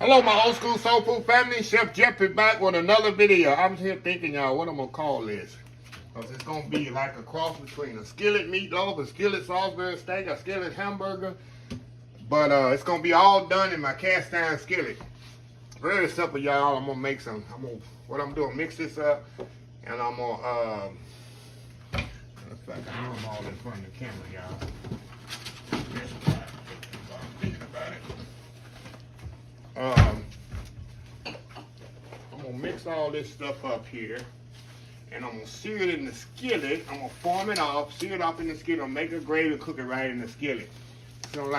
Hello, my old school soul food family. Chef Jeffrey back with another video. I'm here thinking, y'all, what I'm gonna call this. Because it's gonna be like a cross between a skillet meatloaf, a skillet Salisbury steak, a skillet hamburger. But it's gonna be all done in my cast iron skillet. Very simple, y'all. I'm gonna make some. What I'm doing, mix this up, and I'm gonna in fact, I know I'm all in front of the camera, y'all. I'm gonna mix all this stuff up here, and I'm gonna sear it in the skillet. I'm gonna form it off, sear it off in the skillet, make a gravy, cook it right in the skillet. So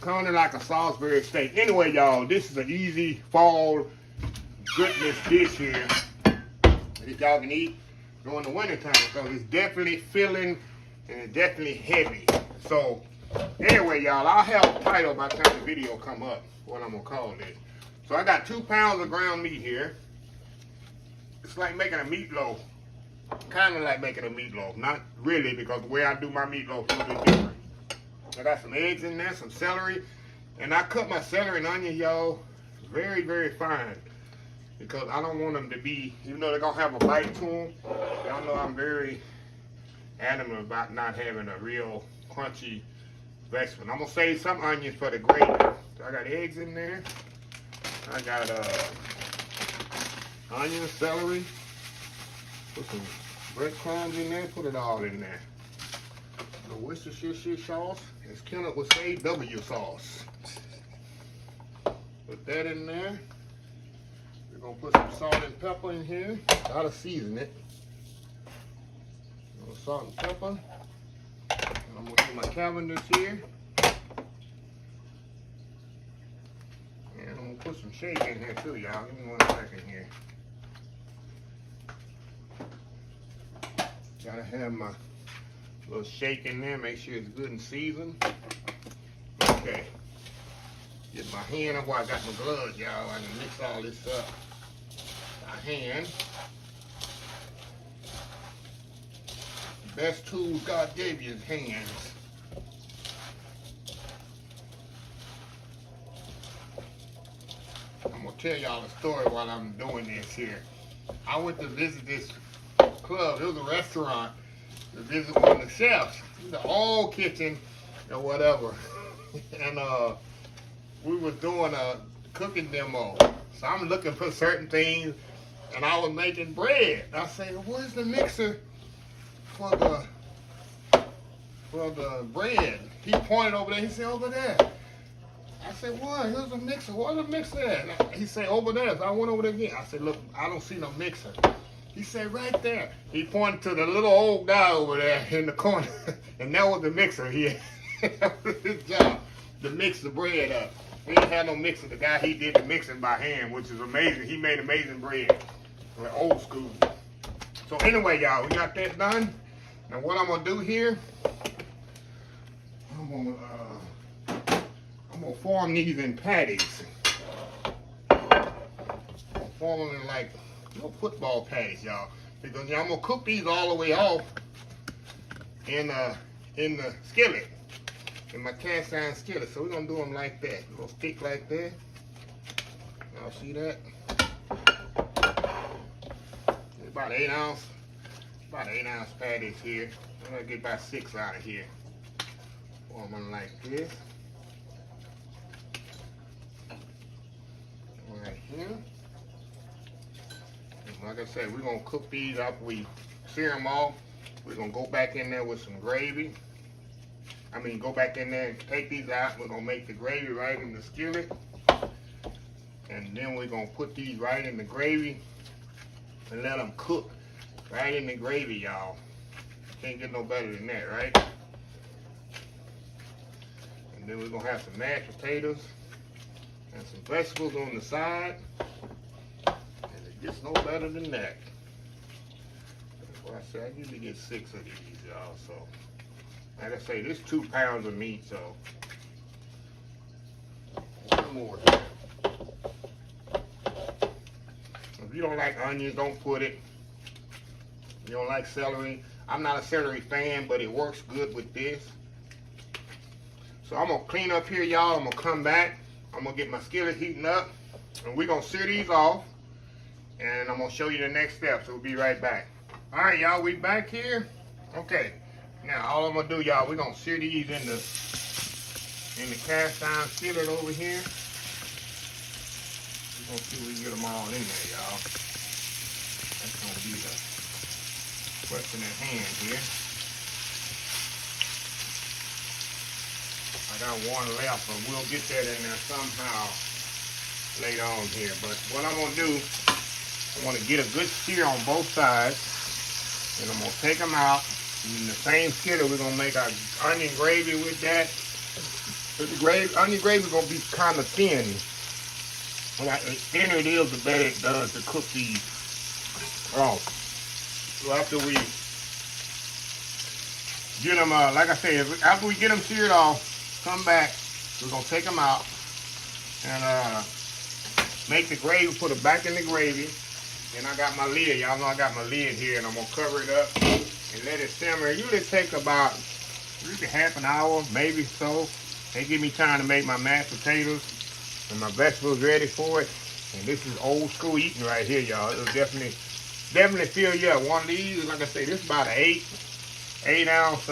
kind of like a Salisbury steak. Anyway, y'all, this is an easy fall goodness dish here that y'all can eat during the winter time because it's definitely filling and it's definitely heavy. So anyway, y'all, I'll have a title by the time the video come up, what I'm gonna call this. So I got 2 pounds of ground meat here. It's like making a meatloaf. Kind of like making a meatloaf. Not really, because the way I do my meatloaf is a little bit different. I got some eggs in there, some celery. And I cut my celery and onion, y'all, very, very fine. Because I don't want them to be, even though they're going to have a bite to them, y'all know I'm very adamant about not having a real crunchy vegetable. I'm going to save some onions for the gravy. So I got eggs in there. I got onion, celery. Put some breadcrumbs in there. Put it all in there. The Worcestershire sauce. As Kenneth would say, W sauce. Put that in there. We're going to put some salt and pepper in here. Gotta season it. Salt and pepper. And I'm going to do my Cavendish here. And I'm going to put some shake in here too, y'all. Give me 1 second here. Gotta have my little shake in there. Make sure it's good and seasoned. Okay. Get my hand up while I got my gloves, y'all. I can mix all this up. My hand. The best tools God gave you is hands. I'm gonna tell y'all a story while I'm doing this here. I went to visit this club. It was a restaurant to visit one of the chefs. The old kitchen or whatever. And we was doing a cooking demo. So I'm looking for certain things, and I was making bread. I said, "Where's the mixer for the bread?" He pointed over there. He said, "Over there." I said, "What? Here's a mixer. Where's the mixer at?" He said, "Over there." So I went over there again. I said, "Look, I don't see no mixer." He said, "Right there." He pointed to the little old guy over there in the corner, and that was the mixer here. That was his job, to mix the bread up. He didn't have no mixer. The guy, he did the mixing by hand, which is amazing. He made amazing bread, like old school. So anyway, y'all, we got that done. Now what I'm gonna do here, I'm gonna form these in patties. I'm form them in like football patties, y'all. Because I'm gonna cook these all the way off in the skillet. In my cast iron skillet. So we're gonna do them like that. We're gonna stick like that. Y'all see that? About 8 ounce patties here. I'm gonna get about 6 out of here. Form them like this. Right here. And like I said, we're gonna cook these after we sear them off. We're gonna go back in there with some gravy. Go back in there and take these out. We're going to make the gravy right in the skillet. And then we're going to put these right in the gravy and let them cook right in the gravy, y'all. Can't get no better than that, right? And then we're going to have some mashed potatoes and some vegetables on the side. And it gets no better than that. That's why I say I usually get 6 of these, y'all. So, like I say, this 2 pounds of meat, so one more here. If you don't like onions, don't put it. You don't like celery. I'm not a celery fan, but it works good with this. So I'm gonna clean up here, y'all. I'm gonna come back. I'm gonna get my skillet heating up. And we're gonna sear these off, and I'm gonna show you the next step. So we'll be right back. All right, y'all, we back here. Okay, now all I'm gonna do, y'all, we're gonna sear these in the cast iron skillet over here. We're gonna see if we can get them all in there, y'all. That's gonna be the question at hand here. I got one left, but we'll get that in there somehow later on here. But what I'm gonna do, I want to get a good sear on both sides, and I'm gonna take them out. And in the same skillet, we're gonna make our onion gravy with that. But the onion gravy is gonna be kind of thin. The thinner it is, the better it does to cook these off. So after we get them, like I said, after we get them seared off, come back. We're gonna take them out and make the gravy. Put it back in the gravy. And I got my lid. Y'all know I got my lid here, and I'm gonna cover it up and let it simmer. It usually takes about half an hour, maybe so. They give me time to make my mashed potatoes and my vegetables ready for it. And this is old school eating right here, y'all. It'll definitely fill you up. One of these, like I say, this is about an 8 ounce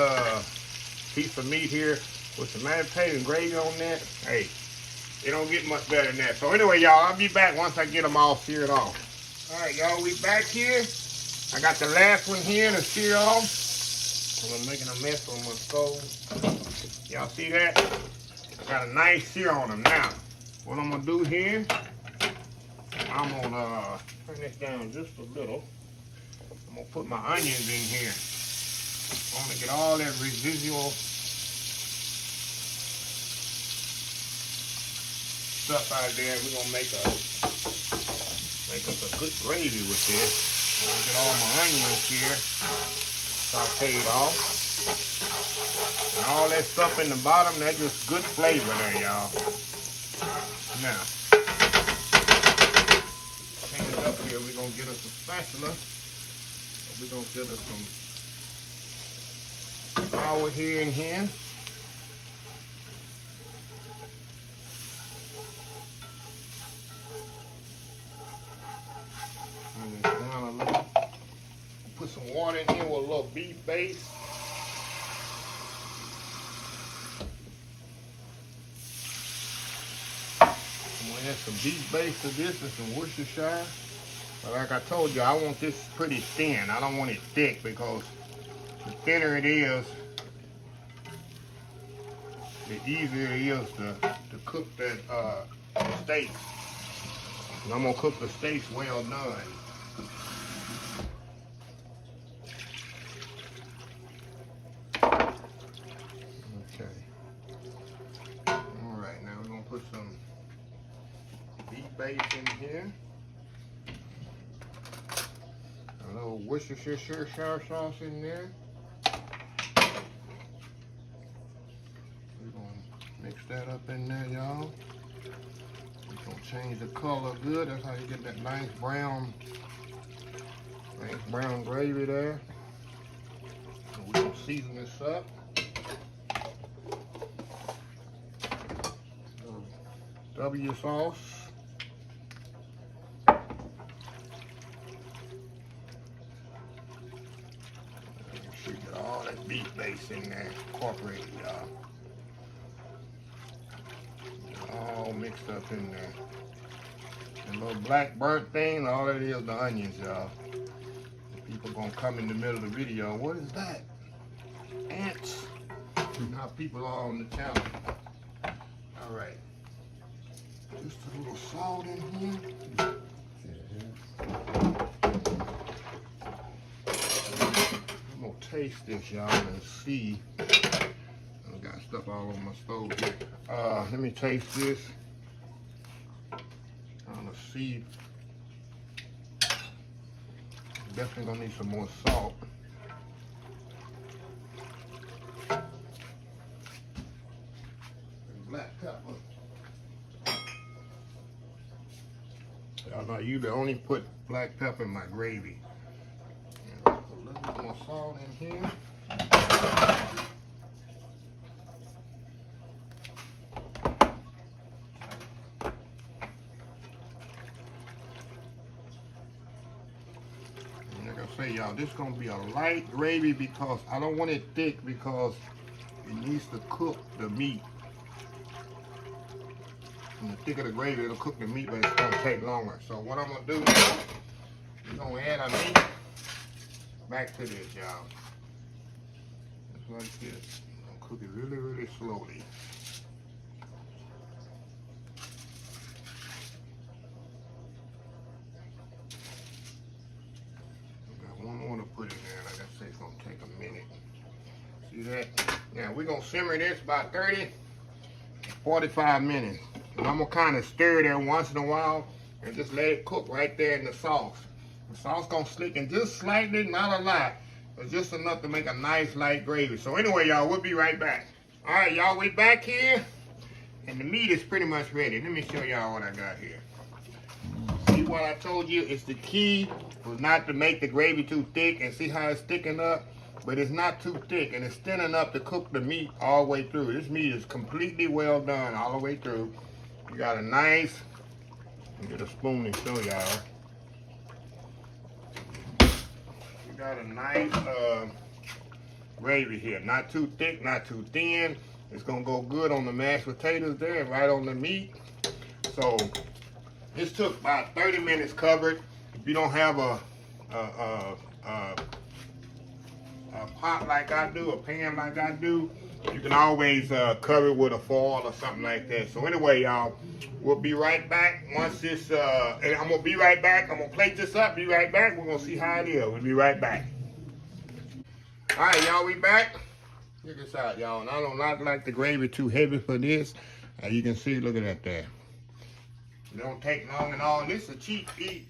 piece of meat here with some mashed potatoes and gravy on that. Hey, it don't get much better than that. So anyway, y'all, I'll be back once I get them all seared off. All right, y'all, we back here. I got the last one here to sear off. I'm making a mess on my stove. Y'all see that? I got a nice sear on them. Now, what I'm gonna do here, I'm gonna turn this down just a little. I'm gonna put my onions in here. I'm gonna get all that residual stuff out of there. We're gonna make us a good gravy with this. I'm gonna get all my onions here sauteed off. And all that stuff in the bottom, that's just good flavor there, y'all. Now, hang it up here. We're gonna get us a spatula. We're gonna get us some flour here and here. Put some water in here with a little beef base. I'm gonna add some beef base to this and some Worcestershire. But like I told you, I want this pretty thin. I don't want it thick, because the thinner it is, the easier it is to cook that steak. And I'm gonna cook the steaks well done. Alright, now we're going to put some beef base in here. A little Worcestershire sauce in there. We're going to mix that up in there, y'all. We're going to change the color good. That's how you get that nice brown gravy there. So we're going to season this up. W sauce. Make sure you get all that beef base in there, incorporated, y'all. All mixed up in there. And little black burnt thing, all that is the onions, y'all. People gonna come in the middle of the video. What is that? Ants. How people are on the channel. All right. Just a little salt in here. I'm gonna taste this, y'all, and see. I got stuff all on my stove here. Let me taste this. I'm gonna see. Definitely gonna need some more salt. And black pepper. I usually only put black pepper in my gravy. And put a little bit more salt in here. y'all, this is gonna be a light gravy because I don't want it thick because it needs to cook the meat. And the thicker the gravy, it'll cook the meat, but it's gonna take longer. So what I'm gonna do is I'm gonna add our meat back to this, y'all. Just like this. I'm gonna cook it really, really slowly. One more to put in there. Like I said, it's gonna take a minute. See that? Now we're gonna simmer this about 30, 45 minutes. And I'm gonna kind of stir it every once in a while and just let it cook right there in the sauce. The sauce gonna slicken just slightly, not a lot, but just enough to make a nice light gravy. So anyway, y'all, we'll be right back. All right, y'all, we back here, and the meat is pretty much ready. Let me show y'all what I got here. See what I told you? It's the key was not to make the gravy too thick, and see how it's thickened up? But it's not too thick, and it's thin enough to cook the meat all the way through. This meat is completely well done all the way through. You got a nice, get a spoon and show y'all. You got a nice gravy here. Not too thick, not too thin. It's gonna go good on the mashed potatoes there, right on the meat. So this took about 30 minutes covered. If you don't have a pot like I do, a pan like I do, you can always cover it with a foil or something like that. So anyway, y'all, we'll be right back once this, and I'm gonna be right back. I'm gonna plate this up, be right back. We're gonna see how it is. We'll be right back. All right, y'all, we back. Check this out, y'all. And I do not like the gravy too heavy for this. As you can see, look at that there. It don't take long at all. This is a cheap eat.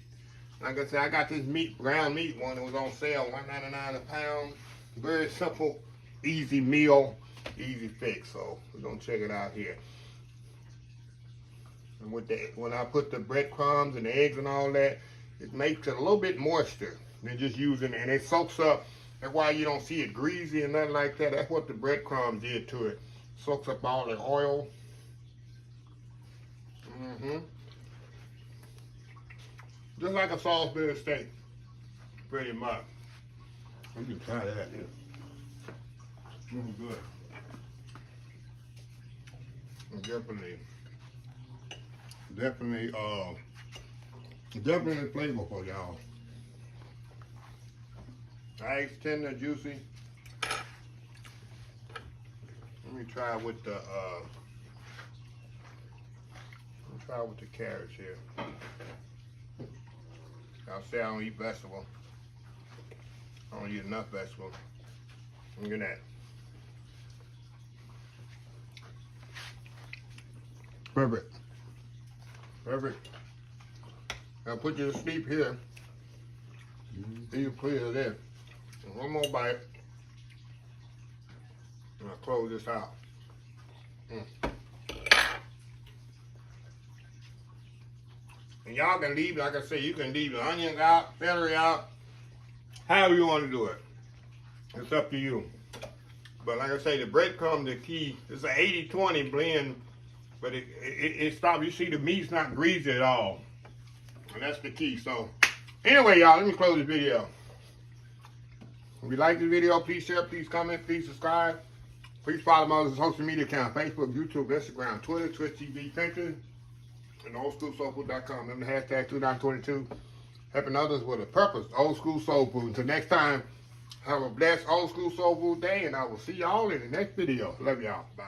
Like I said, I got this meat, ground meat one that was on sale, $1.99 a pound. Very simple, easy meal, easy fix. So we're gonna check it out here. And with the, when I put the breadcrumbs and the eggs and all that, it makes it a little bit moisture than just using it. And it soaks up. That's why you don't see it greasy and nothing like that. That's what the breadcrumbs did to it. Soaks up all the oil. Just like a Salisbury steak, pretty much. You can try that. Really good. Definitely flavorful, y'all. Eggs tender, juicy. Let me try with the carrots here. I'll say I don't eat vegetables. I don't eat enough vegetables. Look at that. Perfect. Perfect. I'll put you to sleep here. You clear there. And one more bite. And I'll close this out. And y'all can leave, like I say, you can leave the onions out, celery out, however you want to do it. It's up to you. But like I say, the breadcrumbs, the key. It's an 80-20 blend, but it stops. You see the meat's not greasy at all. And that's the key. So anyway, y'all, let me close this video. If you like this video, please share, please comment, please subscribe. Please follow my other social media account, Facebook, YouTube, Instagram, Twitter, Twitch TV, Pinterest, and oldschoolsoulfood.com. Remember the hashtag 2022. Helping others with a purpose. Old School Soul Food. Until next time, have a blessed Old School Soul Food day, and I will see y'all in the next video. Love y'all. Bye.